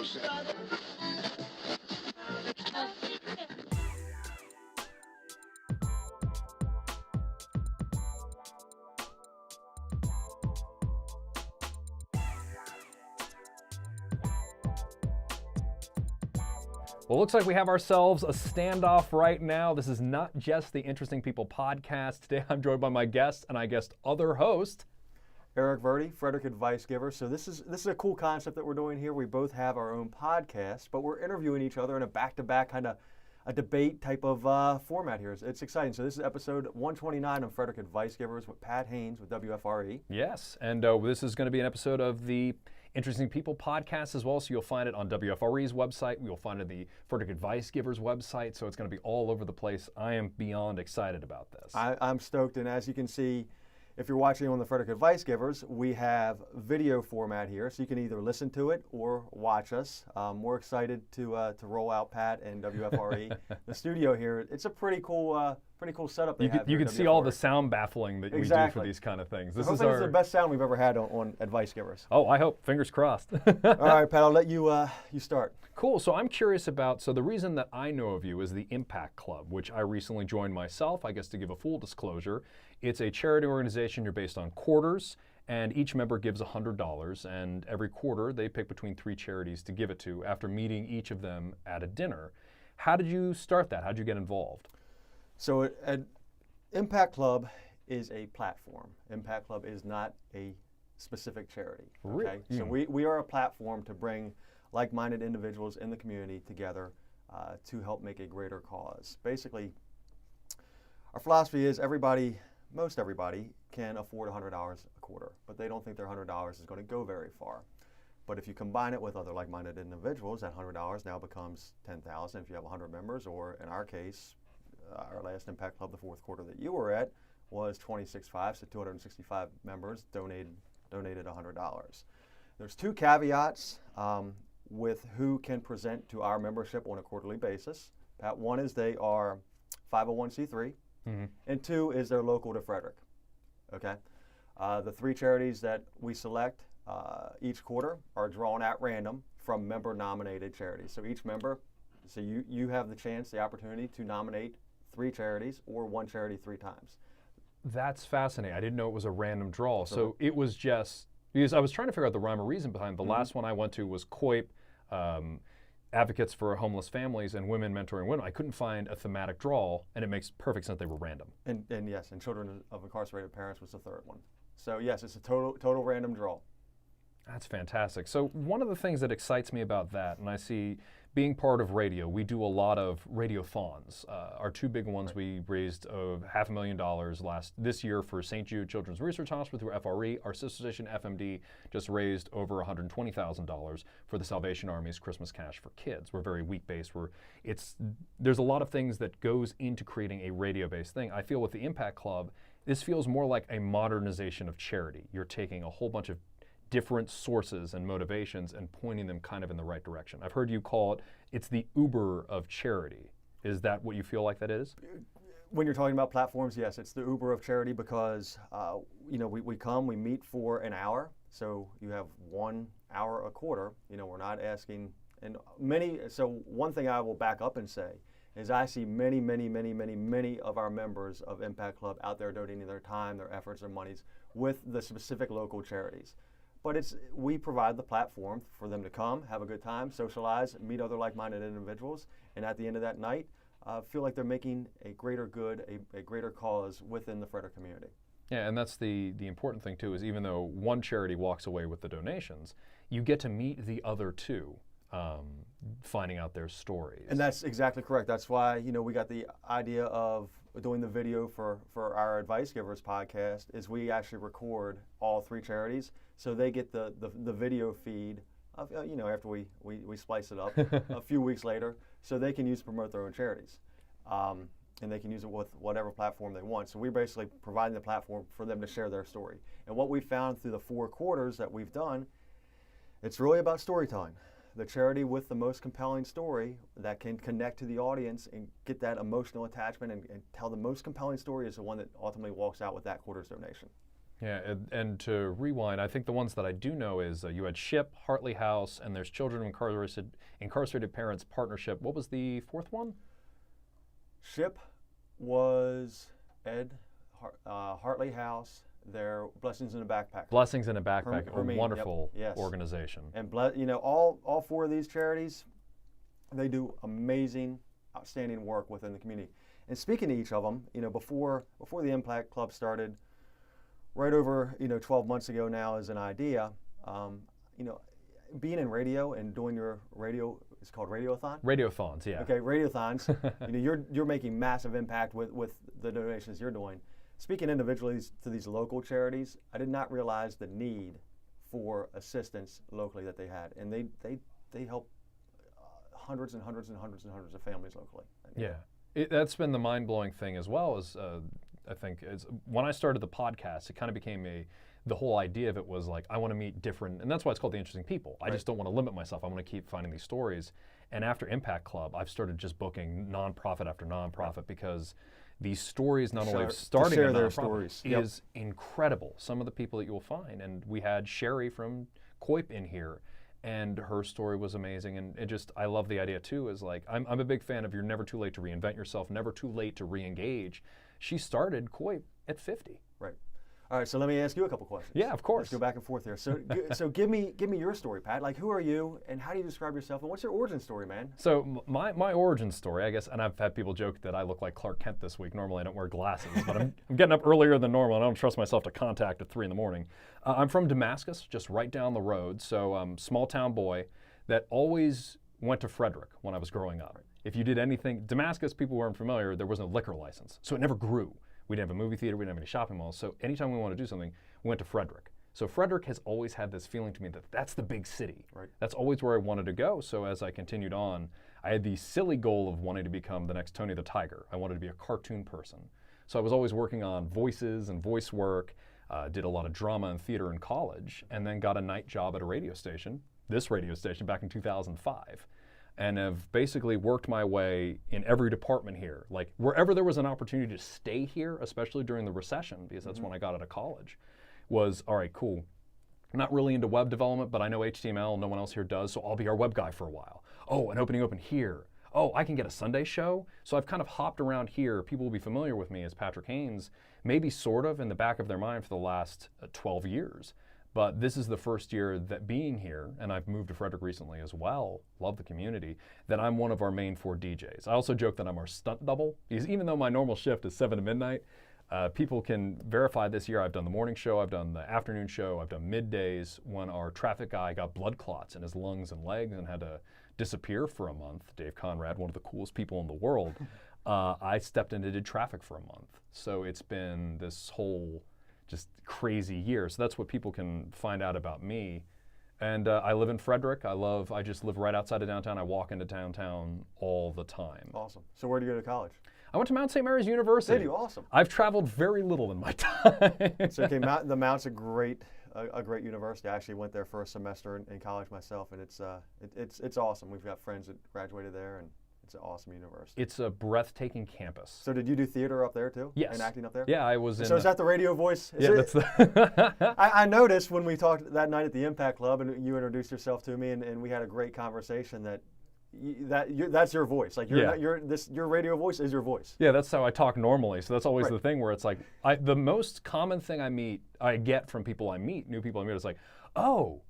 Well, looks like we have ourselves a standoff right now. This is not just the Interesting People podcast. Today I'm joined by my guest and I guess other host, Eric Verdi, Frederick Advice Giver. So this is a cool concept that we're doing here. We both have our own podcast, but we're interviewing each other in a back-to-back kind of a debate type of format here. It's exciting. So this is episode 129 of Frederick Advice Givers with Pat Haynes with WFRE. Yes, and this is going to be an episode of the Interesting People podcast as well, so you'll find it on WFRE's website. You'll find it on the Frederick Advice Givers website, so it's going to be all over the place. I am beyond excited about this. I'm stoked, and as you can see, if you're watching on the Frederick Advice Givers, we have video format here, so you can either listen to it or watch us. We're excited to roll out Pat and WFRE. The studio here, it's a pretty cool setup. You can see all the sound baffling that we do for these kind of things. This is the best sound we've ever had on Advice Givers. Oh, I hope. Fingers crossed. All right, Pat, I'll let you start. Cool. So I'm curious about, so the reason that I know of you is the Impact Club, which I recently joined myself. I guess to give a full disclosure, it's a charity organization. You're based on quarters, and each member gives $100, and every quarter they pick between 3 charities to give it to after meeting each of them at a dinner. How did you start that? How did you get involved? So Impact Club is a platform. Impact Club is not a specific charity. Okay? Really? So we are a platform to bring like-minded individuals in the community together to help make a greater cause. Basically, our philosophy is most everybody can afford $100 a quarter, but they don't think their $100 is going to go very far. But if you combine it with other like-minded individuals, that $100 now becomes $10,000 if you have 100 members, or in our case, our last Impact Club, the fourth quarter that you were at, was 26.5, so 265 members donated $100. There's 2 caveats with who can present to our membership on a quarterly basis. Pat, one is they are 501c3, and 2 is they're local to Frederick. Okay, the 3 charities that we select each quarter are drawn at random from member-nominated charities. So each member, so you have the opportunity to nominate 3 charities or 1 charity 3 times. That's fascinating. I didn't know it was a random draw. So it was just, because I was trying to figure out the rhyme or reason behind it. The last one I went to was COIP, Advocates for Homeless Families and Women Mentoring Women. I couldn't find a thematic draw, and it makes perfect sense they were random. And yes, and Children of Incarcerated Parents was the 3rd one. So yes, it's a total random draw. That's fantastic. So one of the things that excites me about that, and I see being part of radio, we do a lot of radiothons. Our 2 big ones, right. We raised $500,000 this year for St. Jude Children's Research Hospital through FRE. Our sister station, FMD, just raised over $120,000 for the Salvation Army's Christmas Cash for Kids. We're very week-based. There's a lot of things that goes into creating a radio-based thing. I feel with the Impact Club, this feels more like a modernization of charity. You're taking a whole bunch of different sources and motivations and pointing them kind of in the right direction. I've heard you call it's the Uber of charity. Is that what you feel like that is? When you're talking about platforms, yes, it's the Uber of charity because we meet for an hour, so you have 1 hour a quarter. We're not asking, and so one thing I will back up and say is I see many of our members of Impact Club out there donating their time, their efforts, their monies with the specific local charities. But we provide the platform for them to come, have a good time, socialize, meet other like-minded individuals, and at the end of that night, feel like they're making a greater good, a greater cause within the Frederick community. Yeah, and that's the important thing too, is even though one charity walks away with the donations, you get to meet the other 2, finding out their stories. And that's exactly correct. That's why we got the idea of doing the video for our Advice Givers podcast. Is we actually record all 3 charities, so they get the video feed of, after we splice it up a few weeks later, so they can use to promote their own charities. And they can use it with whatever platform they want. So we're basically providing the platform for them to share their story. And what we found through the 4 quarters that we've done, it's really about storytelling. The charity with the most compelling story that can connect to the audience and get that emotional attachment and tell the most compelling story is the one that ultimately walks out with that quarter's donation. Yeah, and to rewind, I think the ones that I do know is you had SHIP, Hartley House, and there's Children of Incarcerated Parents Partnership. What was the fourth one? SHIP was Ed, Hartley House, their Blessings in a Backpack. Blessings in a Backpack, a Hermine, wonderful yep, yes. organization. And all four of these charities, they do amazing, outstanding work within the community. And speaking to each of them, before the Impact Club started, right over 12 months ago now as an idea, being in radio and doing your radio, it's called Radiothon? Radiothons, yeah. Okay, Radiothons. You're making massive impact with the donations you're doing. Speaking individually to these local charities, I did not realize the need for assistance locally that they had, and they help hundreds and hundreds and hundreds and hundreds of families locally. Yeah, that's been the mind-blowing thing as well. As I think is when I started the podcast, it kind of became the whole idea of it was like, I want to meet different, and that's why it's called The Interesting People. I just don't want to limit myself. I want to keep finding these stories. And after Impact Club, I've started just booking nonprofit after nonprofit because these stories, not only of starting a nonprofit, is incredible. Some of the people that you will find, and we had Sherry from COIP in here, and her story was amazing. And I love the idea too, is like, I'm a big fan of you're never too late to reinvent yourself, never too late to re-engage. She started COIP at 50. Right. All right, so let me ask you a couple questions. Yeah, of course. Let's go back and forth here. So give me your story, Pat. Like, who are you, and how do you describe yourself, and what's your origin story, man? So my origin story, I guess, and I've had people joke that I look like Clark Kent this week. Normally I don't wear glasses, but I'm getting up earlier than normal, and I don't trust myself to contact at 3 in the morning. I'm from Damascus, just right down the road, so small town boy that always went to Frederick when I was growing up. Right. If you did anything, Damascus, people weren't familiar, there was no liquor license, so it never grew. We didn't have a movie theater, we didn't have any shopping malls, so anytime we wanted to do something, we went to Frederick. So Frederick has always had this feeling to me that that's the big city. Right. That's always where I wanted to go, so as I continued on, I had the silly goal of wanting to become the next Tony the Tiger. I wanted to be a cartoon person. So I was always working on voices and voice work, did a lot of drama and theater in college, and then got a night job at a radio station, this radio station, back in 2005. And have basically worked my way in every department here. Like wherever there was an opportunity to stay here, especially during the recession, because that's when I got out of college, was, all right, cool. I'm not really into web development, but I know HTML, no one else here does, so I'll be our web guy for a while. Oh, an opening open here. Oh, I can get a Sunday show. So I've kind of hopped around here. People will be familiar with me as Patrick Haynes, maybe sort of in the back of their mind for the last 12 years. But this is the first year that being here, and I've moved to Frederick recently as well, love the community, that I'm one of our main 4 DJs. I also joke that I'm our stunt double, because even though my normal shift is 7 to midnight, people can verify this year I've done the morning show, I've done the afternoon show, I've done middays. When our traffic guy got blood clots in his lungs and legs and had to disappear for a month, Dave Conrad, one of the coolest people in the world, I stepped in and did traffic for a month. So it's been this whole just crazy year. So that's what people can find out about me. And I live in Frederick. I just live right outside of downtown. I walk into downtown all the time. Awesome. So where do you go to college? I went to Mount St. Mary's University. Did you? Awesome. I've traveled very little in my time. So okay, the Mount's a great university. I actually went there for a semester in college myself, and it's awesome. We've got friends that graduated there, and it's an awesome university. It's a breathtaking campus. So did you do theater up there too? Yes. And acting up there? Yeah, I was in. So is that the radio voice? That's the. I noticed when we talked that night at the Impact Club, and you introduced yourself to me, and we had a great conversation that's your voice. Like your radio voice is your voice. Yeah, that's how I talk normally. So that's always the thing where it's like the most common thing I get from people I meet, new people I meet, is like, oh,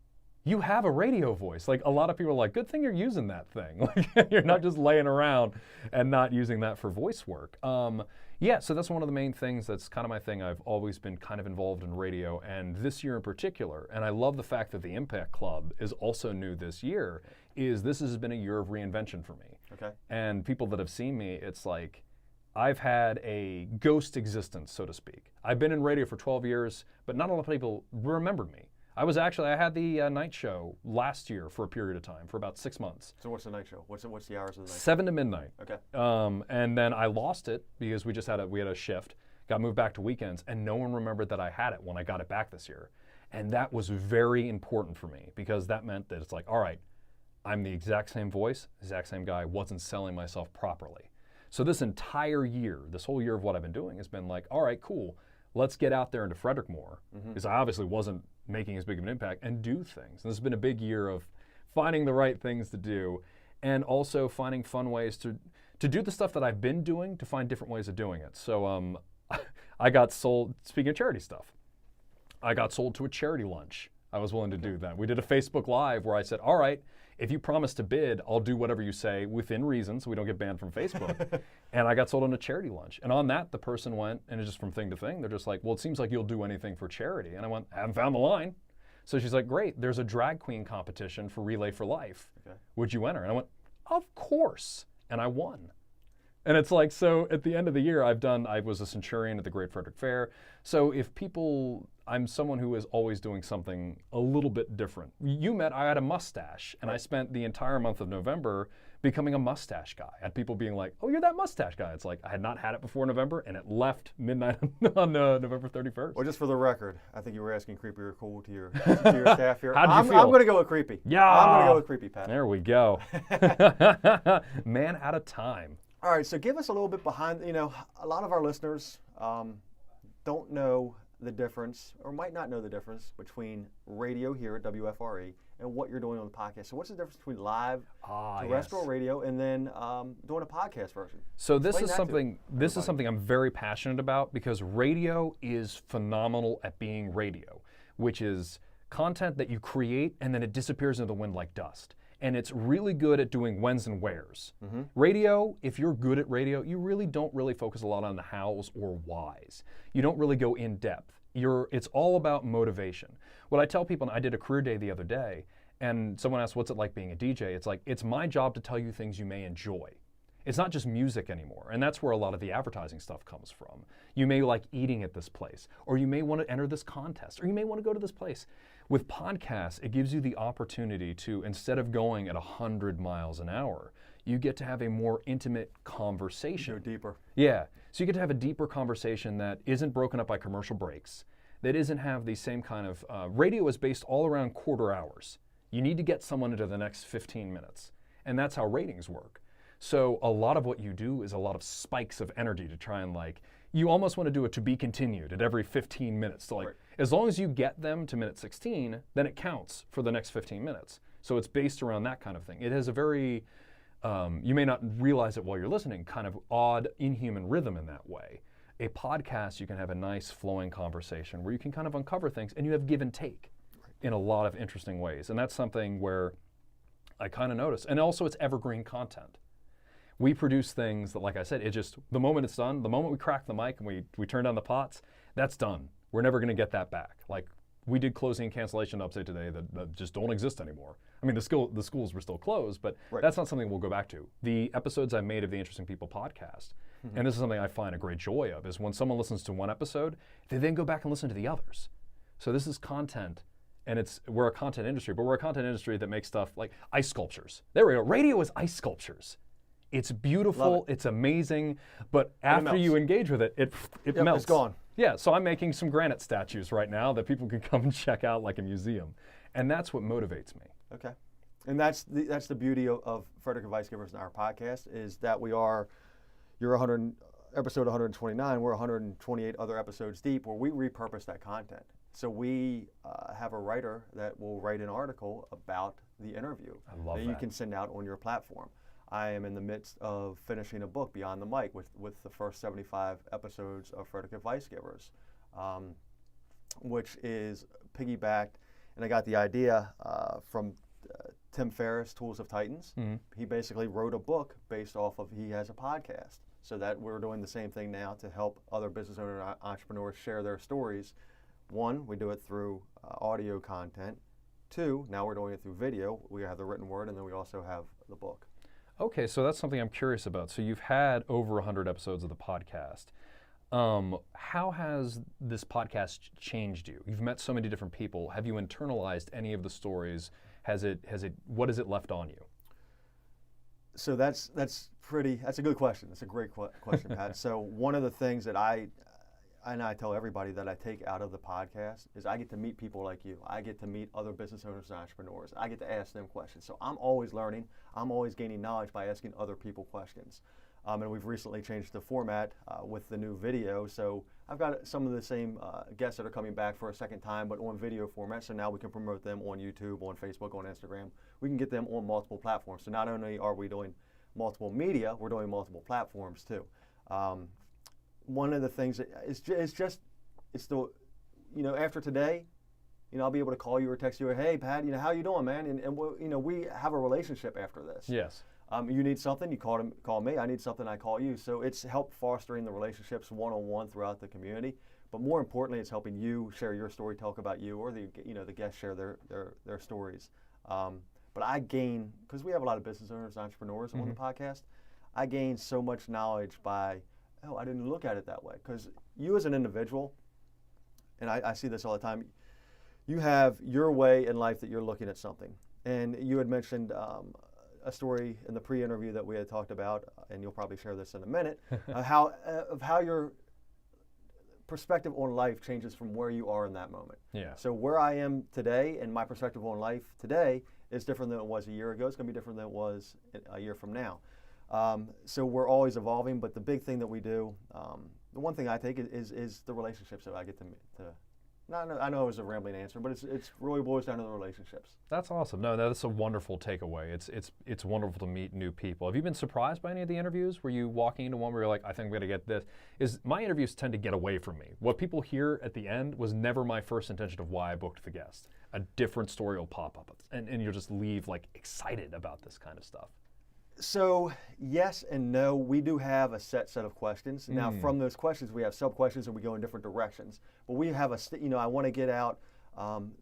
you have a radio voice. Like a lot of people are like, good thing you're using that thing. Like you're not just laying around and not using that for voice work. Yeah, so that's one of the main things. That's kind of my thing. I've always been kind of involved in radio, and this year in particular, and I love the fact that the Impact Club is also new this year, is this has been a year of reinvention for me. Okay. And people that have seen me, it's like, I've had a ghost existence, so to speak. I've been in radio for 12 years, but not a lot of people remembered me. I had the night show last year for a period of time, for about 6 months. So what's the night show? What's the hours of the night? 7 to midnight. Okay. And then I lost it because we had a shift, got moved back to weekends, and no one remembered that I had it when I got it back this year. And that was very important for me because that meant that it's like, all right, I'm the exact same voice, exact same guy, wasn't selling myself properly. So this entire year, this whole year of what I've been doing has been like, all right, cool. let's get out there into Frederick more, because I obviously wasn't making as big of an impact, and do things. And this has been a big year of finding the right things to do, and also finding fun ways to do the stuff that I've been doing, to find different ways of doing it. So I got sold, speaking of charity stuff, I got sold to a charity lunch. I was willing to do that. We did a Facebook Live where I said, all right, if you promise to bid, I'll do whatever you say within reason so we don't get banned from Facebook. And I got sold on a charity lunch. And on that, the person went, and it's just from thing to thing, they're just like, well, it seems like you'll do anything for charity. And I went, I haven't found the line. So she's like, great, there's a drag queen competition for Relay for Life. Okay. Would you enter? And I went, of course. And I won. And it's like, so at the end of the year, I was a centurion at the Great Frederick Fair. So if people, I'm someone who is always doing something a little bit different. I had a mustache, and I spent the entire month of November becoming a mustache guy. I had people being like, oh, you're that mustache guy. It's like, I had not had it before November, and it left midnight on November 31st. Well, just for the record, I think you were asking creepy or cool to your staff here. How'd you feel? I'm going to go with creepy. Yeah. I'm going to go with creepy, Pat. There we go. Man out of time. All right, so give us a little bit behind, a lot of our listeners don't know the difference, or might not know the difference, between radio here at WFRE and what you're doing on the podcast. So what's the difference between live terrestrial radio and then doing a podcast version? So this is something I'm very passionate about, because radio is phenomenal at being radio, which is content that you create and then it disappears into the wind like dust. And it's really good at doing whens and wheres. Radio, if you're good at radio, you really don't really focus a lot on the hows or whys. You don't really go in depth. It's all about motivation. What I tell people, and I did a career day the other day, and someone asked, what's it like being a DJ? It's like, it's my job to tell you things you may enjoy. It's not just music anymore, and that's where a lot of the advertising stuff comes from. You may like eating at this place, or you may want to enter this contest, or you may want to go to this place. With podcasts, it gives you the opportunity to, instead of going at 100 miles an hour, you get to have a more intimate conversation. Go deeper. Yeah, so you get to have a deeper conversation that isn't broken up by commercial breaks, that isn't have the same kind of, radio is based all around quarter hours. You need to get someone into the next 15 minutes, and that's how ratings work. So a lot of what you do is a lot of spikes of energy to try and you almost want to do it to be continued at every 15 minutes. So as long as you get them to minute 16, then it counts for the next 15 minutes. So it's based around that kind of thing. It has a very, you may not realize it while you're listening, kind of odd, inhuman rhythm in that way. A podcast, you can have a nice flowing conversation where you can kind of uncover things, and you have give and take in a lot of interesting ways. And that's something where I kind of notice. And also it's evergreen content. We produce things that, like I said, the moment it's done, the moment we crack the mic and we turn down the pots, that's done. We're never going to get that back. Like, we did closing and cancellation update today that just don't exist anymore. I mean, the schools were still closed, but that's not something we'll go back to. The episodes I made of the Interesting People podcast, and this is something I find a great joy of, is when someone listens to one episode, they then go back and listen to the others. So this is content, and we're a content industry, but we're a content industry that makes stuff like ice sculptures. There we go. Radio is ice sculptures. It's beautiful, it's amazing, but after you engage with it, it melts. It's gone. Yeah, so I'm making some granite statues right now that people can come and check out like a museum. And that's what motivates me. Okay. And that's the beauty of Frederick Advice Givers and our podcast, is that you're episode 129, we're 128 other episodes deep where we repurpose that content. So we have a writer that will write an article about the interview that you can send out on your platform. I am in the midst of finishing a book, Beyond the Mic, with the first 75 episodes of Frederick Advice Givers, which is piggybacked, and I got the idea from Tim Ferriss, Tools of Titans. He basically wrote a book based off of, he has a podcast. So that we're doing the same thing now to help other business owners and entrepreneurs share their stories. One, we do it through audio content. Two, now we're doing it through video. We have the written word, and then we also have the book. Okay, so that's something I'm curious about. So you've had over 100 episodes of the podcast. How has this podcast changed you? You've met so many different people. Have you internalized any of the stories? What has it left on you? So that's a good question. That's a great question, Pat. So one of the things that I tell everybody that I take out of the podcast is I get to meet people like you. I get to meet other business owners and entrepreneurs. I get to ask them questions. So I'm always learning. I'm always gaining knowledge by asking other people questions. And we've recently changed the format with the new video. So I've got some of the same guests that are coming back for a second time, but on video format. So now we can promote them on YouTube, on Facebook, on Instagram. We can get them on multiple platforms. So not only are we doing multiple media, we're doing multiple platforms too. One of the things that it's the, after today, I'll be able to call you or text you, hey, Pat, how you doing, man? And we have a relationship after this. Yes. You need something, you call me. I need something, I call you. So it's helped fostering the relationships one-on-one throughout the community. But more importantly, it's helping you share your story, talk about you, or the guests share their stories. But I gain, because we have a lot of business owners, entrepreneurs on the podcast, I gain so much knowledge by, I didn't look at it that way. Because you as an individual, and I see this all the time, you have your way in life that you're looking at something. And you had mentioned a story in the pre-interview that we had talked about, and you'll probably share this in a minute, how your perspective on life changes from where you are in that moment. Yeah. So where I am today and my perspective on life today is different than it was a year ago. It's going to be different than it was a year from now. So we're always evolving, but the big thing that we do, the one thing I take is the relationships that I get to I know it was a rambling answer, but it's really boils down to the relationships. That's awesome. No, that's a wonderful takeaway. It's wonderful to meet new people. Have you been surprised by any of the interviews? Were you walking into one where you're like, I think I'm going to get this? My interviews tend to get away from me. What people hear at the end was never my first intention of why I booked the guest. A different story will pop up, and you'll just leave like excited about this kind of stuff. So yes and no. We do have a set of questions. Now from those questions, we have sub-questions and we go in different directions. But we have I want to get out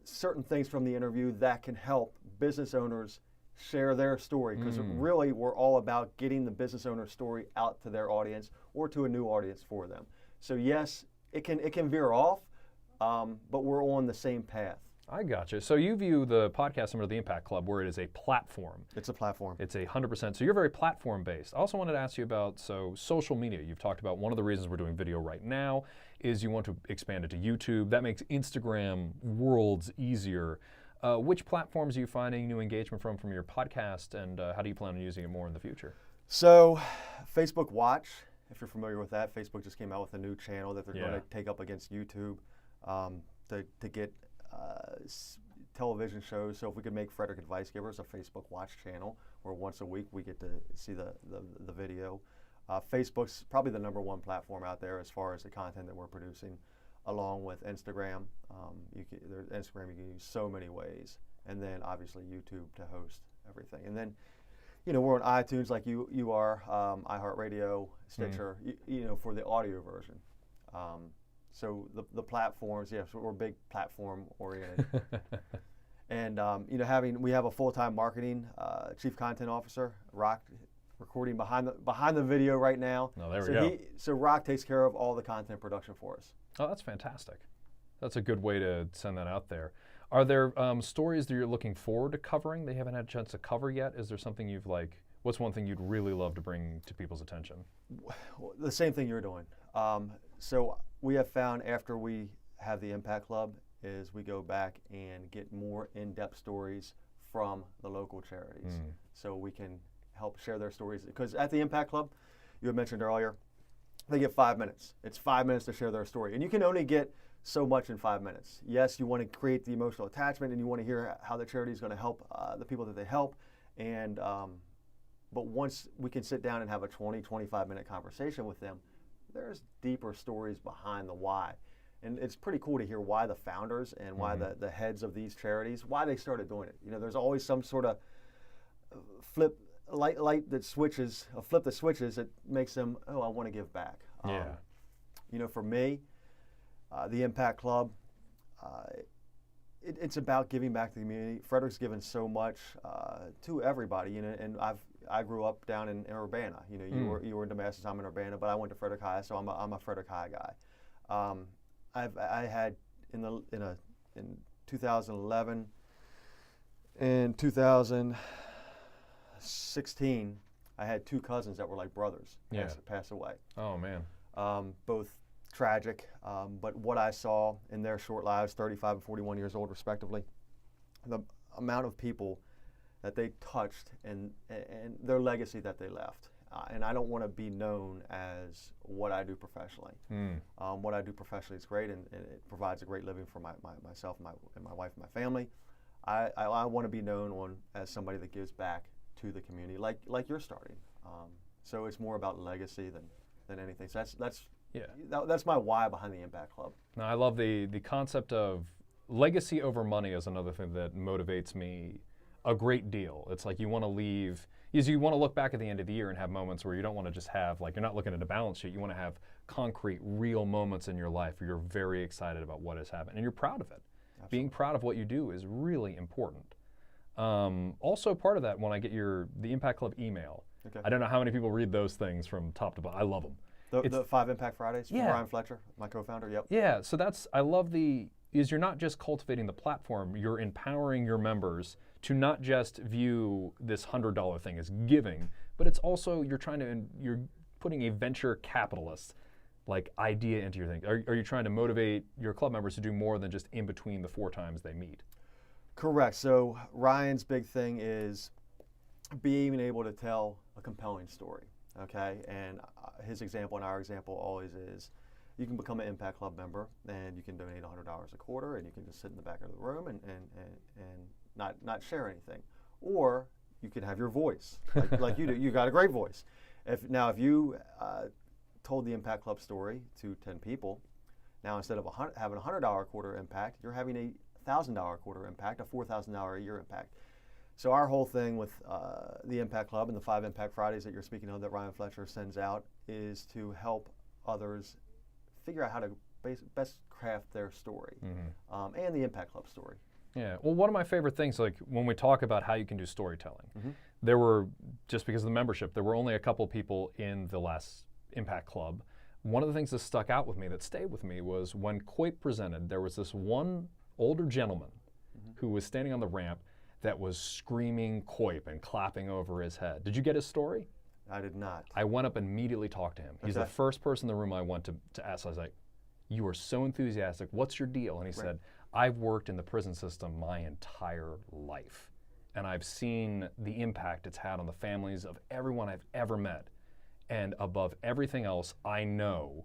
certain things from the interview that can help business owners share their story. Because really, we're all about getting the business owner's story out to their audience or to a new audience for them. So yes, it can veer off, but we're on the same path. I gotcha. So you view the podcast under the Impact Club where it is a platform. It's a platform. It's 100%. So you're very platform based. I also wanted to ask you about social media. You've talked about one of the reasons we're doing video right now is you want to expand it to YouTube. That makes Instagram worlds easier. Which platforms are you finding new engagement from your podcast, and how do you plan on using it more in the future? So Facebook Watch, if you're familiar with that, Facebook just came out with a new channel that they're going to take up against YouTube to get television shows. So if we could make Frederick Advice Givers a Facebook Watch channel where once a week we get to see the video. Facebook's probably the #1 platform out there as far as the content that we're producing, along with Instagram. Instagram you can use so many ways, and then obviously YouTube to host everything. And then we're on iTunes like you are, iHeartRadio, Stitcher, for the audio version. So the platforms, so we're big platform oriented. And we have a full-time marketing chief content officer, Rock, recording behind the video right now. Oh, there we go. So Rock takes care of all the content production for us. Oh, that's fantastic. That's a good way to send that out there. Are there stories that you're looking forward to covering that you haven't had a chance to cover yet? Is there something what's one thing you'd really love to bring to people's attention? The same thing you're doing. So we have found after we have the Impact Club is we go back and get more in-depth stories from the local charities. So we can help share their stories. Because at the Impact Club, you had mentioned earlier, they get 5 minutes. It's 5 minutes to share their story. And you can only get so much in 5 minutes. Yes, you want to create the emotional attachment and you want to hear how the charity is going to help the people that they help. And but once we can sit down and have a 20-25 minute conversation with them, there's deeper stories behind the why. And it's pretty cool to hear why the founders and why the heads of these charities, why they started doing it. There's always some sort of flip that switches that makes them, I want to give back. For me, the Impact Club, it's about giving back to the community. Frederick's given so much to everybody, and I grew up down in Urbana. You were in Damascus, I'm in Urbana, but I went to Frederick High, so I'm a Frederick High guy. I had in 2011 and 2016, I had 2 cousins that were like brothers pass away. Oh man. Both tragic, but what I saw in their short lives, 35 and 41 years old respectively, the amount of people that they touched and their legacy that they left. and I don't want to be known as what I do professionally. What I do professionally is great, and it provides a great living for myself and my wife and my family. I want to be known as somebody that gives back to the community, like you're starting. So it's more about legacy than anything. So that's my why behind the Impact Club. Now, I love the concept of legacy over money is another thing that motivates me a great deal. It's like you want to leave, you want to look back at the end of the year and have moments where you don't want to just have, like, you're not looking at a balance sheet. You want to have concrete, real moments in your life where you're very excited about what has happened and you're proud of it. Absolutely. Being proud of what you do is really important. Also, part of that, when I get the Impact Club email, okay. I don't know how many people read those things from top to bottom. I love them. The 5 Impact Fridays from Ryan Fletcher, my co-founder. Yep. Yeah. So I love you're not just cultivating the platform, you're empowering your members to not just view this $100 thing as giving, but it's also you're putting a venture capitalist like idea into your thing. Are you trying to motivate your club members to do more than just in between the 4 times they meet? Correct. So Ryan's big thing is being able to tell a compelling story. Okay, and his example and our example always is you can become an Impact Club member and you can donate $100 a quarter and you can just sit in the back of the room and not share anything. Or you can have your voice, like you do. You got a great voice. If you told the Impact Club story to 10 people, now instead of having a $100 quarter impact, you're having a $1,000 quarter impact, a $4,000 a year impact. So our whole thing with the Impact Club and the 5 Impact Fridays that you're speaking of that Ryan Fletcher sends out is to help others figure out how to best craft their story and the Impact Club story. Yeah, well, one of my favorite things, like when we talk about how you can do storytelling, there were, just because of the membership, there were only a couple people in the last Impact Club. One of the things that stuck out with me, that stayed with me, was when Coip presented, there was this one older gentleman who was standing on the ramp that was screaming Coip and clapping over his head. Did you get his story? I did not. I went up and immediately talked to him. He's the first person in the room I went to ask. I was like, you are so enthusiastic. What's your deal? And he said, I've worked in the prison system my entire life, and I've seen the impact it's had on the families of everyone I've ever met. And above everything else, I know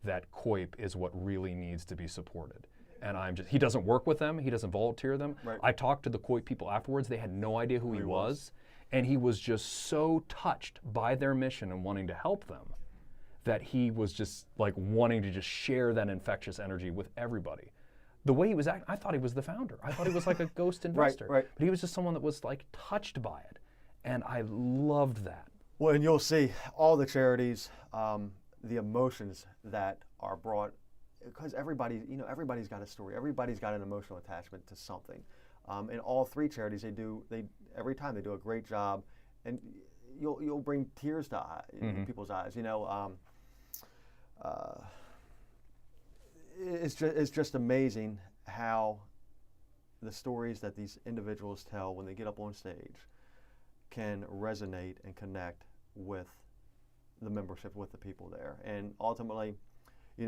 that Coip is what really needs to be supported. And he doesn't work with them, he doesn't volunteer them. Right. I talked to the Coip people afterwards, they had no idea who he was. And he was just so touched by their mission and wanting to help them that he was just like wanting to just share that infectious energy with everybody. The way he was acting, I thought he was the founder. I thought he was like a ghost investor. Right. But he was just someone that was like touched by it. And I loved that. Well, and you'll see all the charities, the emotions that are brought, because everybody's got a story. Everybody's got an emotional attachment to something. In all 3 charities, every time they do a great job, and you'll bring tears to people's eyes. It's just amazing how the stories that these individuals tell when they get up on stage can resonate and connect with the membership, with the people there. And ultimately,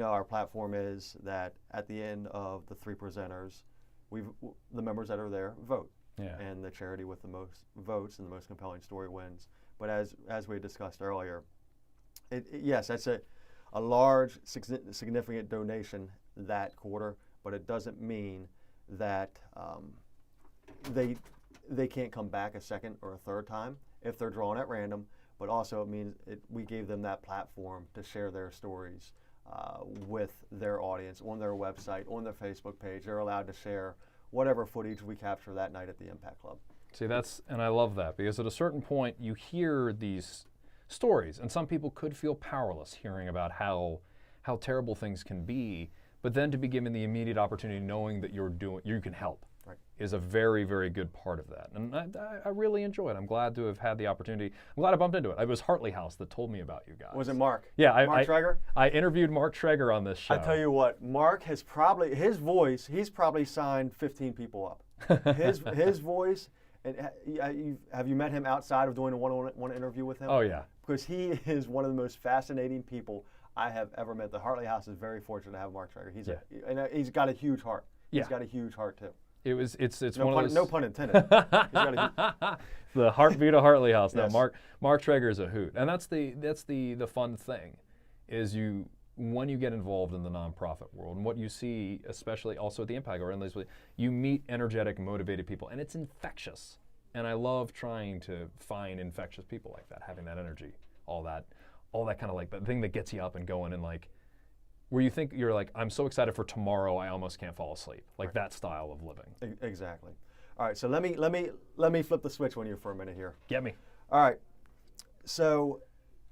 our platform is that at the end of the 3 presenters, the members that are there vote. Yeah. And the charity with the most votes and the most compelling story wins. But as we discussed earlier, yes, that's a large, significant donation that quarter, but it doesn't mean that they can't come back a second or a third time if they're drawn at random, but also it means we gave them that platform to share their stories with their audience on their website, on their Facebook page. They're allowed to share whatever footage we capture that night at the Impact Club. See, and I love that, because at a certain point you hear these stories, and some people could feel powerless hearing about how terrible things can be, but then to be given the immediate opportunity knowing that you can help is a very, very good part of that. And I really enjoy it. I'm glad to have had the opportunity. I'm glad I bumped into it. It was Hartley House that told me about you guys. Was it Mark? Yeah. Mark Traeger? I interviewed Mark Traeger on this show. I tell you what, Mark has his voice, he's probably signed 15 people up. His voice, and have you met him outside of doing a one-on-one interview with him? Oh, yeah. Because he is one of the most fascinating people I have ever met. The Hartley House is very fortunate to have Mark Traeger. He's got a huge heart. He's got a huge heart, too. It's No one pun, of those. no pun intended. He's gotta The heartbeat of Hartley House. No, Yes. Mark Traeger is a hoot, and that's the fun thing, is when you get involved in the nonprofit world, and what you see, especially also at the Impact Hour, you meet energetic, motivated people, and it's infectious. And I love trying to find infectious people like that, having that energy, all that kind of like the thing that gets you up and going, and like where you think you're like, I'm so excited for tomorrow, I almost can't fall asleep, like that style of living. Exactly. All right, so let me flip the switch on you for a minute here. Get me. All right, so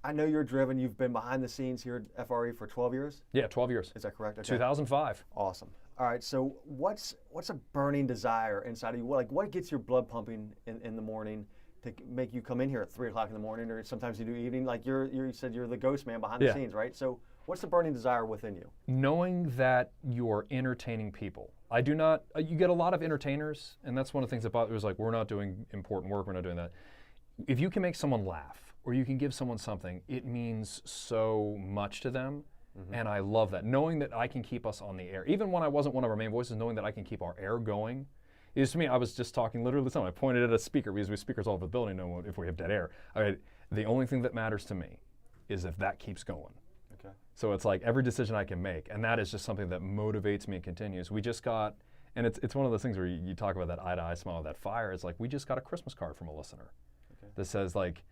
I know you're driven. You've been behind the scenes here at FRE for 12 years. Yeah, 12 years. Is that correct? Okay. 2005. Awesome. All right, so what's a burning desire inside of you? What gets your blood pumping in the morning to make you come in here at 3 o'clock in the morning, or sometimes you do evening? Like you said, you're the ghost man behind the scenes, right? So what's the burning desire within you? Knowing that you're entertaining people. I do not, you get a lot of entertainers, and that's one of the things that bothers, like, we're not doing important work, we're not doing that. If you can make someone laugh, or you can give someone something, it means so much to them, and I love that. Knowing that I can keep us on the air, even when I wasn't one of our main voices, knowing that I can keep our air going, is to me, I was just talking literally this time, I pointed at a speaker, because we have speakers all over the building, know if we have dead air. The only thing that matters to me is if that keeps going. Okay. So it's like every decision I can make, and that is just something that motivates me and continues. We just got, and it's one of those things where you talk about that eye-to-eye smile, that fire. It's like we just got a Christmas card from a listener that says like,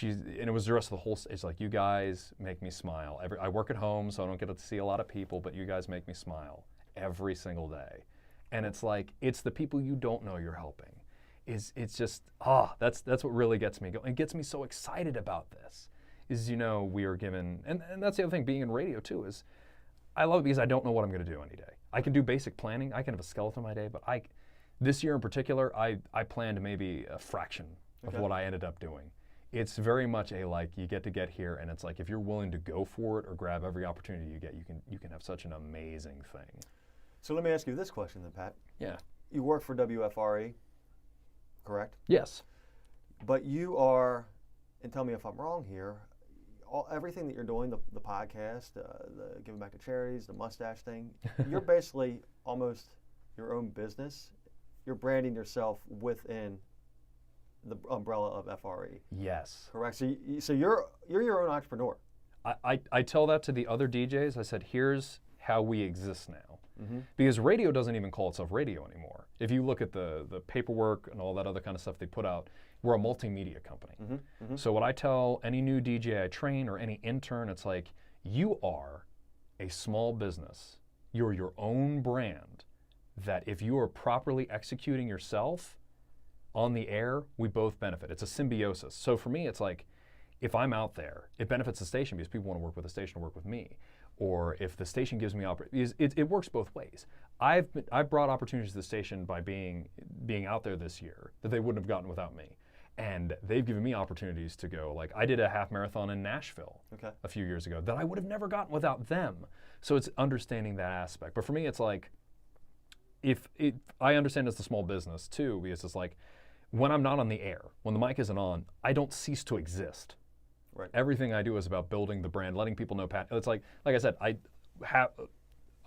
and it was the rest of the whole. It's like, you guys make me smile. I work at home, so I don't get to see a lot of people, but you guys make me smile every single day. And it's like, it's the people you don't know you're helping. It's just that's what really gets me going. It gets me so excited about this. Is, we are given, and that's the other thing, being in radio too, is I love it because I don't know what I'm going to do any day. I can do basic planning, I can have a skeleton of my day, but this year in particular, I planned maybe a fraction of what I ended up doing. It's very much you get here, and it's like, if you're willing to go for it or grab every opportunity you get, you can have such an amazing thing. So let me ask you this question then, Pat. Yeah. You work for WFRE, correct? Yes. But you are, and tell me if I'm wrong here, everything that you're doing, the podcast, the giving back to charities, the mustache thing, you're basically almost your own business. You're branding yourself within the umbrella of FRE. Yes. Correct. So you're your own entrepreneur. I tell that to the other DJs. I said, here's how we exist now. Because radio doesn't even call itself radio anymore. If you look at the paperwork and all that other kind of stuff they put out, we're a multimedia company. So what I tell any new DJ I train or any intern, it's like, you are a small business. You're your own brand, that if you are properly executing yourself on the air, we both benefit. It's a symbiosis. So for me, it's like, if I'm out there, it benefits the station because people want to work with the station to work with me. Or if the station gives me opportunities, it works both ways. I've brought opportunities to the station by being out there this year that they wouldn't have gotten without me. And they've given me opportunities to go. Like, I did a half marathon in Nashville a few years ago that I would have never gotten without them. So it's understanding that aspect. But for me, it's like, I understand it's a small business too, because it's like, when I'm not on the air, when the mic isn't on, I don't cease to exist. Right. Everything I do is about building the brand, letting people know Pat. It's like I said, I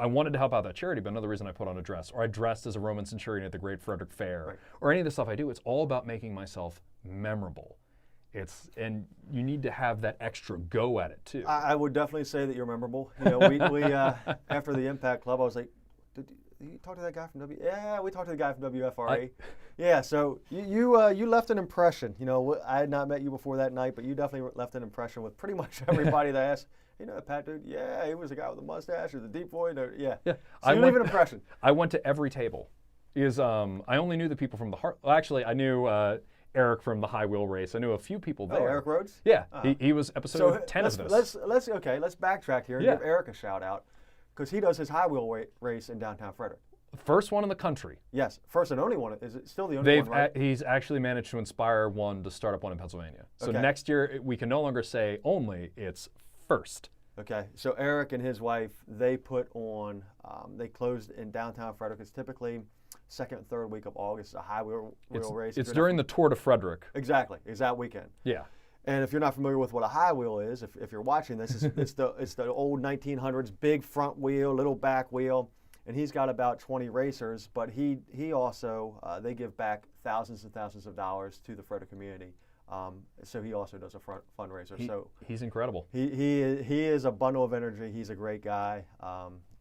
wanted to help out that charity, but another reason I put on a dress, or I dressed as a Roman centurion at the Great Frederick Fair, or any of the stuff I do, it's all about making myself memorable. And you need to have that extra go at it too. I would definitely say that you're memorable. We after the Impact Club, I was like, did you talk to that guy from Yeah, we talked to the guy from WFRE. Yeah, so you left an impression. I had not met you before that night, but you definitely left an impression with pretty much everybody that asked, Pat, dude, yeah, he was the guy with the mustache or the deep voice. Yeah. So you leave an impression. I went to every table. Because I only knew the people from the actually, I knew Eric from the High Wheel Race. I knew a few people there. Oh, Eric Rhodes? Yeah, he was episode 10 of this. Let's backtrack here and give Eric a shout out, because he does his High Wheel Race in downtown Frederick. First one in the country. Yes, first and only one. Is it still the only one, right? He's actually managed to inspire one to start up one in Pennsylvania. So next year, we can no longer say only, it's first. Okay, so Eric and his wife, they put on, they closed in downtown Frederick. It's typically second and third week of August. It's a High Wheel Race. It's during the Tour de Frederick. Exactly, it's that weekend. Yeah. And if you're not familiar with what a high wheel is, if you're watching this, it's the old 1900s big front wheel, little back wheel. and he's got about 20 racers. But he also they give back thousands and thousands of dollars to the Frederick community. So he also does a fundraiser. He's incredible. He is a bundle of energy. He's a great guy.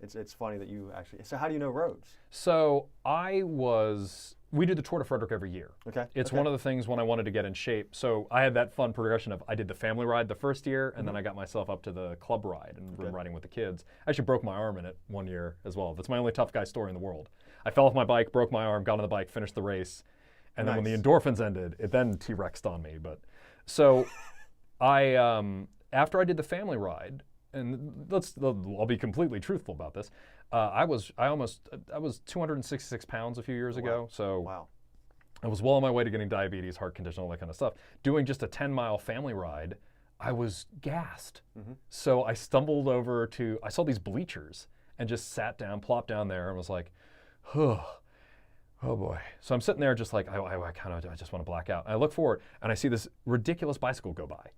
It's funny that you actually. So how do you know Rhodes? So we do the Tour de Frederick every year. Okay. It's one of the things when I wanted to get in shape. So I had that fun progression of I did the family ride the first year, and then I got myself up to the club ride and been riding with the kids. I actually broke my arm in it one year as well. That's my only tough guy story in the world. I fell off my bike, broke my arm, got on the bike, finished the race. And then when the endorphins ended, it then T-Rex'd on me. But so I, after I did the family ride, and I'll be completely truthful about this. I was 266 pounds a few years ago. So I was well on my way to getting diabetes, heart condition, all that kind of stuff. Doing just a 10-mile family ride, I was gassed. So I stumbled over I saw these bleachers and just sat down, plopped down there, and was like, oh boy. So I'm sitting there just like, I just want to black out. And I look forward and I see this ridiculous bicycle go by.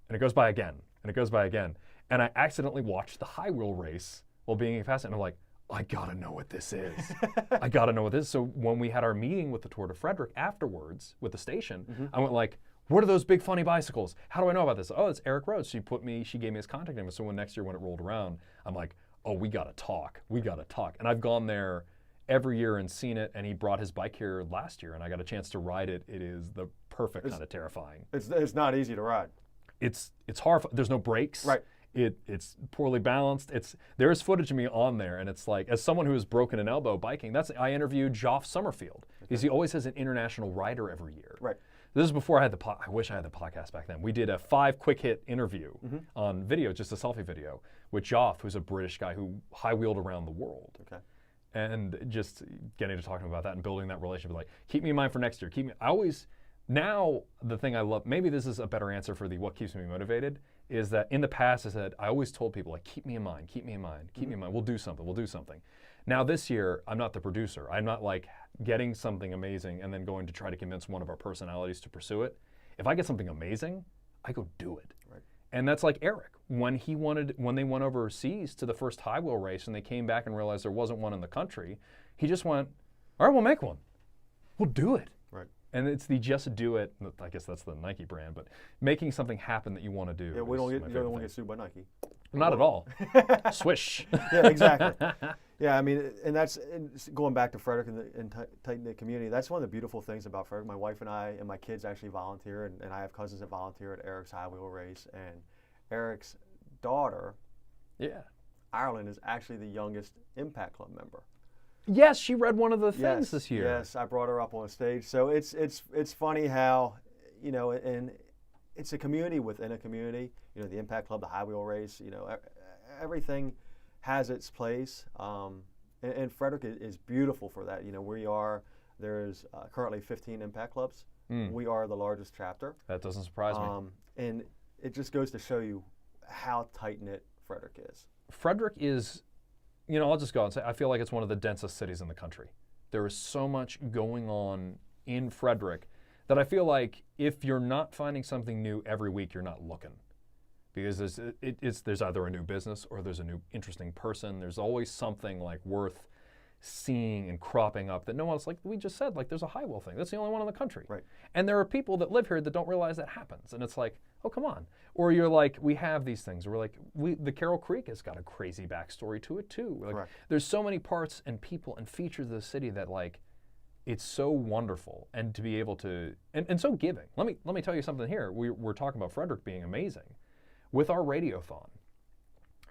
And it goes by again, and it goes by again. And I accidentally watched the high wheel race while being fast. And I'm like, I gotta know what this is. I gotta know what this is. So when we had our meeting with the Tour de Frederick afterwards with the station, I went like, what are those big funny bicycles? How do I know about this? Oh, it's Eric Rhodes. She gave me his contact name. So next year when it rolled around, I'm like, oh, we gotta talk. We gotta talk. And I've gone there every year and seen it, and he brought his bike here last year, and I got a chance to ride it. It is the perfect kind of terrifying. It's not easy to ride. It's hard. There's no brakes. Right. It's poorly balanced. There is footage of me on there, and it's like, as someone who has broken an elbow biking, I interviewed Joff Summerfield because he always has an international rider every year. Right. This is before I had I wish I had the podcast back then. We did a 5 quick hit interview on video, just a selfie video, with Joff, who's a British guy who high wheeled around the world. Okay. And just getting to talk to him about that and building that relationship, like, keep me in mind for next year. Now the thing I love, maybe this is a better answer for what keeps me motivated, is that in the past I always told people, like, keep me in mind, keep me in mind, keep me in mind. We'll do something. Now this year, I'm not the producer. I'm not like getting something amazing and then going to try to convince one of our personalities to pursue it. If I get something amazing, I go do it. Right. And that's like Eric. When they went overseas to the first high wheel race and they came back and realized there wasn't one in the country, he just went, all right, we'll make one. We'll do it. Right. And it's the just do it, I guess that's the Nike brand, but making something happen that you want to do. Yeah, you don't want to get sued by Nike. Not at all. Swish. Yeah, exactly. Yeah, I mean, and that's going back to Frederick and tight-knit community. That's one of the beautiful things about Frederick. My wife and I and my kids actually volunteer, and I have cousins that volunteer at Eric's high wheel race. And Eric's daughter, Ireland, is actually the youngest Impact Club member. Yes, she read one of the things this year. Yes, I brought her up on stage. So it's funny how, and it's a community within a community. The Impact Club, the high wheel race, everything has its place. And Frederick is beautiful for that. There's currently 15 Impact Clubs. We are the largest chapter. That doesn't surprise me. And it just goes to show you how tight-knit Frederick is. Frederick is, I'll just go out and say, I feel like it's one of the densest cities in the country. There is so much going on in Frederick that I feel like if you're not finding something new every week, you're not looking. Because there's either a new business or there's a new interesting person. There's always something like worth seeing and cropping up that no one's, like we just said, like there's a high wheel thing. That's the only one in the country. Right. And there are people that live here that don't realize that happens. And it's like, oh, come on. Or you're like, we have these things. We're like, the Carroll Creek has got a crazy backstory to it too. Like, there's so many parts and people and features of the city that like, it's so wonderful. And to be able to, and so giving. Let me tell you something here. We're talking about Frederick being amazing. With our radiothon,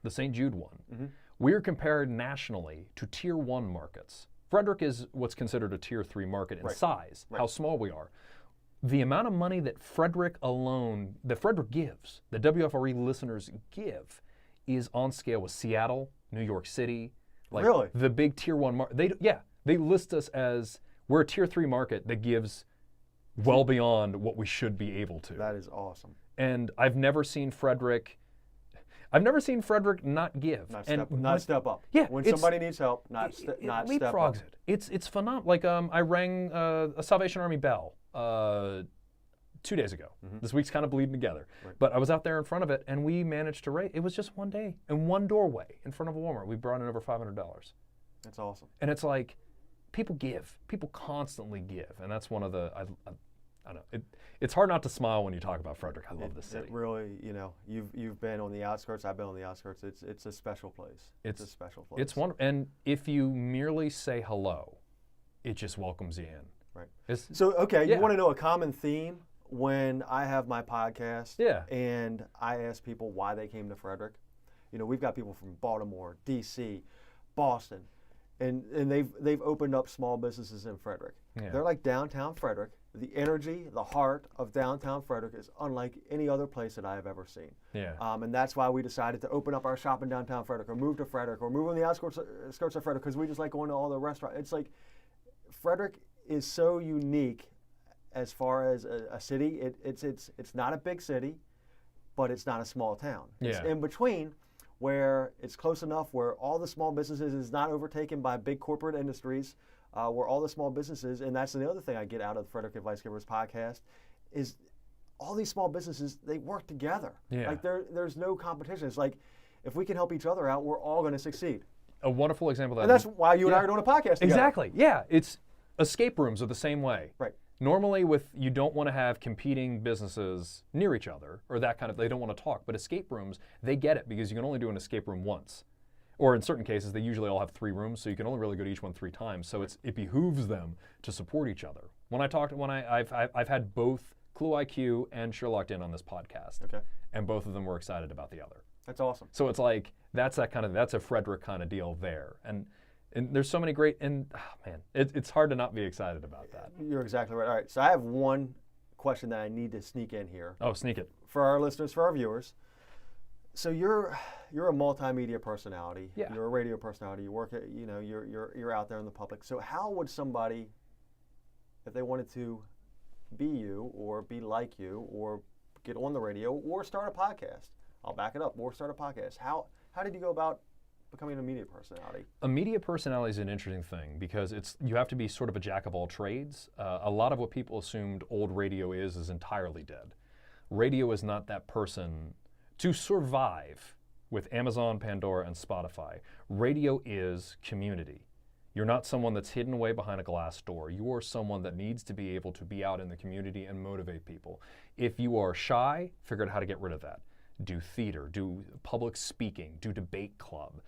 the St. Jude one, we're compared nationally to Tier 1 markets. Frederick is what's considered a Tier 3 market in size, how small we are. The amount of money that Frederick gives, the WFRE listeners give, is on scale with Seattle, New York City. Like really? The big Tier 1 market. They list us as, we're a Tier 3 market that gives well beyond what we should be able to. That is awesome. And I've never seen Frederick not give. Not step up. Yeah, when somebody needs help, not step up. It's phenomenal. Like I rang a Salvation Army bell 2 days ago. This week's kind of bleeding together. Right. But I was out there in front of it, and we managed to raise. It was just one day and one doorway in front of a Walmart. We brought in over $500. That's awesome. And it's like, people give. People constantly give. And that's one of the, I don't know. It's hard not to smile when you talk about Frederick. I love this city. It really, you've been on the outskirts. I've been on the outskirts. It's a special place. It's a special place. It's wonderful. And if you merely say hello, it just welcomes you in. Right. So, okay, you want to know a common theme when I have my podcast and I ask people why they came to Frederick? We've got people from Baltimore, D.C., Boston, and they've opened up small businesses in Frederick. Yeah. They're like downtown Frederick. The energy, the heart of downtown Frederick is unlike any other place that I have ever seen. Yeah. And that's why we decided to open up our shop in downtown Frederick, or move to Frederick, or move on the outskirts of Frederick, because we just like going to all the restaurants. It's like Frederick is so unique as far as a city. It's not a big city, but it's not a small town. It's in between, where it's close enough where all the small businesses is not overtaken by big corporate industries, where all the small businesses, and that's the other thing I get out of the Frederick Advice Givers podcast, is all these small businesses, they work together. Yeah. Like there's no competition. It's like, if we can help each other out, we're all going to succeed. A wonderful example of that. And that's why you and I are doing a podcast together. Exactly. Yeah. It's escape rooms are the same way. Right. Normally, you don't want to have competing businesses near each other, or that kind of, they don't want to talk. But escape rooms, they get it, because you can only do an escape room once. Or in certain cases, they usually all have 3 rooms, so you can only really go to each one 3 times. So it behooves them to support each other. I've had both Clue IQ and Sherlocked In on this podcast, and both of them were excited about the other. That's awesome. So it's like that's a Frederick kind of deal there, and there's so many great, and it's hard to not be excited about that. You're exactly right. All right, so I have one question that I need to sneak in here. Oh, sneak it. For our listeners, for our viewers. So you're a multimedia personality. Yeah. You're a radio personality. You work at, you're out there in the public. So how would somebody, if they wanted to be you or be like you or get on the radio or start a podcast? I'll back it up. Or start a podcast. How did you go about becoming a media personality? A media personality is an interesting thing, because you have to be sort of a jack of all trades. A lot of what people assumed old radio is entirely dead. Radio is not that person. To survive with Amazon, Pandora, and Spotify, radio is community. You're not someone that's hidden away behind a glass door. You are someone that needs to be able to be out in the community and motivate people. If you are shy, figure out how to get rid of that. Do theater, do public speaking, do debate club,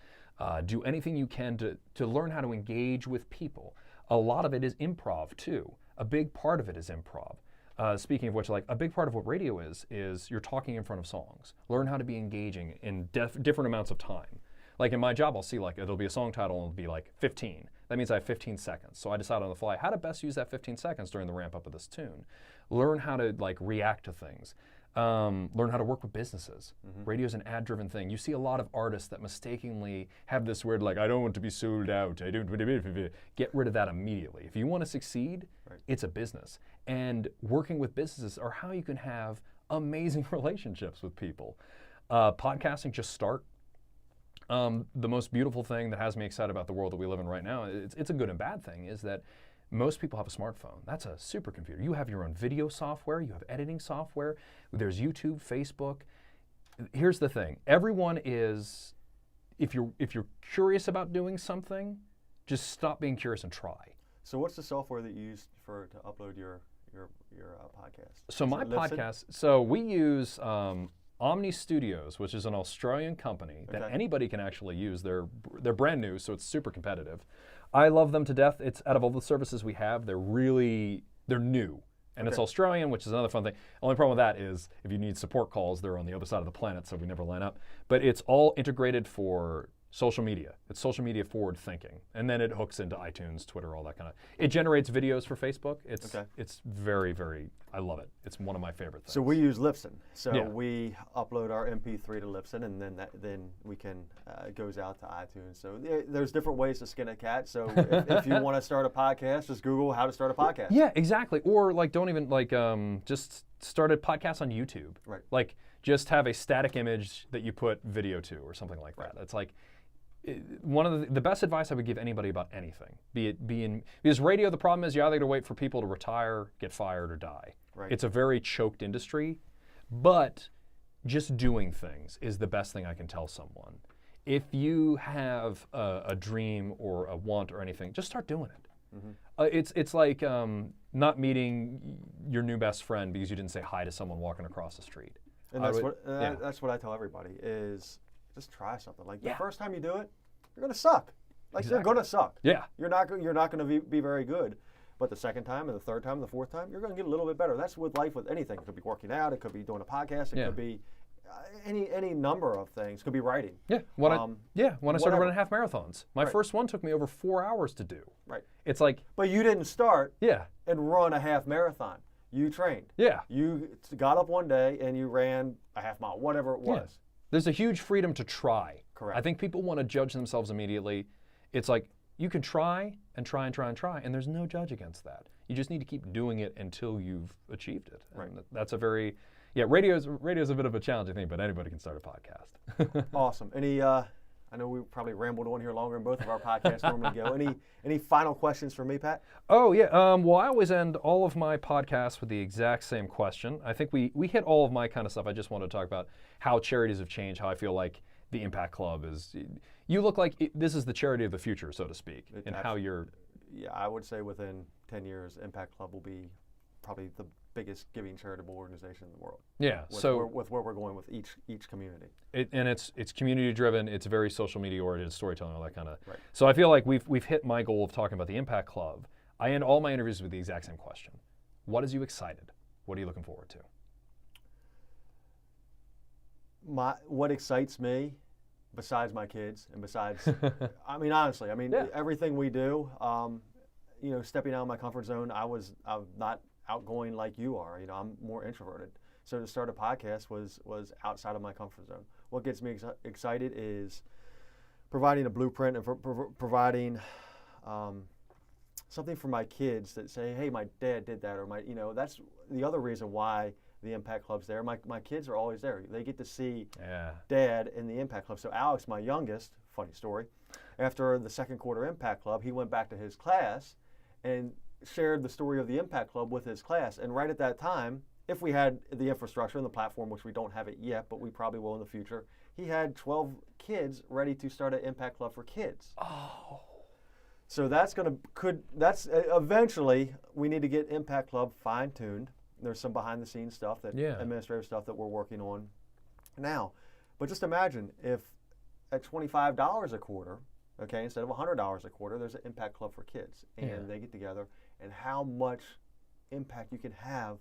do anything you can to learn how to engage with people. A lot of it is improv too. A big part of it is improv. Speaking of which, like a big part of what radio is you're talking in front of songs. Learn how to be engaging in different amounts of time. Like in my job, I'll see it'll be a song title and it'll be like 15. That means I have 15 seconds. So I decide on the fly how to best use that 15 seconds during the ramp up of this tune. Learn how to react to things. Learn how to work with businesses. Radio is an ad-driven thing. You see a lot of artists that mistakenly have this weird, I don't want to be sold out. I don't. Get rid of that immediately. If you want to succeed, it's a business. And working with businesses are how you can have amazing relationships with people. Podcasting, just start. The most beautiful thing that has me excited about the world that we live in right now, it's a good and bad thing, is that most people have a smartphone. That's a supercomputer. You have your own video software. You have editing software. There's YouTube, Facebook. Here's the thing. Everyone is, if you're curious about doing something, just stop being curious and try. So what's the software that you use to upload your podcast? So my podcast, so we use Omni Studios, which is an Australian company that anybody can actually use. They're brand new, so it's super competitive. I love them to death. It's out of all the services we have, they're new. And it's Australian, which is another fun thing. Only problem with that is if you need support calls, they're on the other side of the planet, so we never line up. But it's all integrated for social media. It's social media forward thinking. And then it hooks into iTunes, Twitter, all that kind of. It generates videos for Facebook. It's very, very, I love it. It's one of my favorite things. So we use Libsyn. So we upload our MP3 to Libsyn, and then we can, it goes out to iTunes. So there's different ways to skin a cat. So if you want to start a podcast, just Google how to start a podcast. Yeah, exactly. Or don't even just start a podcast on YouTube. Right. Just have a static image that you put video to or something like that. It's one of the best advice I would give anybody about anything, because radio, the problem is you either got to wait for people to retire, get fired, or die. Right. It's a very choked industry, but just doing things is the best thing I can tell someone. if you have a dream or a want or anything, just start doing it. It's like not meeting your new best friend because you didn't say hi to someone walking across the street. And that's what I tell everybody is just try something. Like the first time you do it, you're gonna suck. Like you're gonna suck. Yeah. You're not gonna be very good. But the second time and the third time and the fourth time, you're gonna get a little bit better. That's with life with anything. It could be working out. It could be doing a podcast. It could be any number of things. It could be writing. Yeah. When I started running half marathons, my first one took me over 4 hours to do. Right. It's like. But you didn't start. Yeah. And run a half marathon. You trained. Yeah. You got up one day and you ran a half mile, whatever it was. Yeah. There's a huge freedom to try. Correct. I think people want to judge themselves immediately. It's like you can try and try and try and try, and there's no judge against that. You just need to keep doing it until you've achieved it. Right. And that's a very, radio's a bit of a challenging thing, but anybody can start a podcast. Awesome. I know we probably rambled on here longer than both of our podcasts normally go. Any final questions for me, Pat? Oh, yeah. Well, I always end all of my podcasts with the exact same question. I think we hit all of my kind of stuff. I just want to talk about how charities have changed, how I feel like the Impact Club is. You look like this is the charity of the future, so to speak, and how you're. Yeah, I would say within 10 years, Impact Club will be probably the biggest giving charitable organization in the world. Yeah. With where we're going with each community. And it's community driven. It's very social media oriented, storytelling, all that kind of. Right. So I feel like we've hit my goal of talking about the Impact Club. I end all my interviews with the exact same question: what has you excited? What are you looking forward to? What excites me, besides my kids and besides, I mean, honestly, everything we do, stepping out of my comfort zone. I'm not outgoing like you are. I'm more introverted. So to start a podcast was outside of my comfort zone. What gets me excited is providing a blueprint and providing something for my kids that say, hey, my dad did that, or that's the other reason why the Impact Club's there. My kids are always there. They get to see Dad in the Impact Club. So Alex, my youngest, funny story, after the second quarter Impact Club, he went back to his class and shared the story of the Impact Club with his class. And right at that time, if we had the infrastructure and the platform, which we don't have it yet, but we probably will in the future, he had 12 kids ready to start an Impact Club for kids. Oh. So eventually we need to get Impact Club fine-tuned. There's some behind-the-scenes stuff, administrative stuff that we're working on now. But just imagine if at $25 a quarter, okay, instead of $100 a quarter, there's an Impact Club for kids, and they get together, and how much impact you can have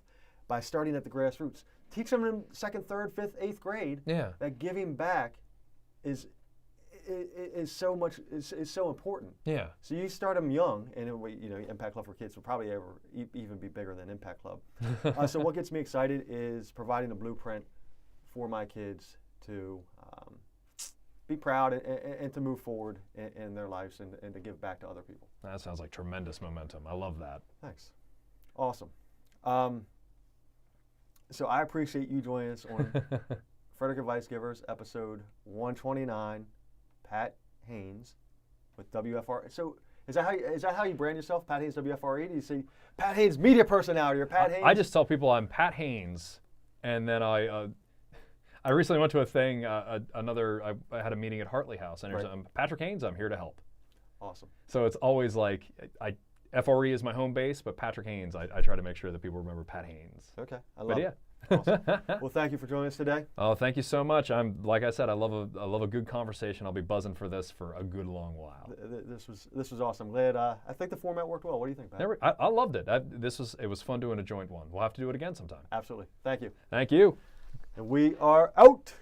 by starting at the grassroots. Teach them in second, third, fifth, eighth grade that giving back is so important. Yeah. So you start them young, and Impact Club for Kids will probably even be bigger than Impact Club. So what gets me excited is providing a blueprint for my kids to be proud and to move forward in their lives and to give back to other people. That sounds like tremendous momentum. I love that. Thanks. Awesome. So I appreciate you joining us on Frederick Advice Givers, episode 129. Pat Haynes with WFR. So is that how you brand yourself, Pat Haynes WFRE? Do you say Pat Haynes media personality or Pat Haynes? I just tell people I'm Pat Haynes, and then I recently went to a thing. I had a meeting at Hartley House, and I'm Patrick Haynes. I'm here to help. Awesome. So it's always like FRE is my home base, but Patrick Haynes, I try to make sure that people remember Pat Haynes. Okay, I love it. Awesome. Well, thank you for joining us today. Oh, thank you so much. Like I said, I love a good conversation. I'll be buzzing for this for a good long while. This was awesome. Glad. I think the format worked well. What do you think, Pat? I loved it. It was fun doing a joint one. We'll have to do it again sometime. Absolutely. Thank you. Thank you. And we are out.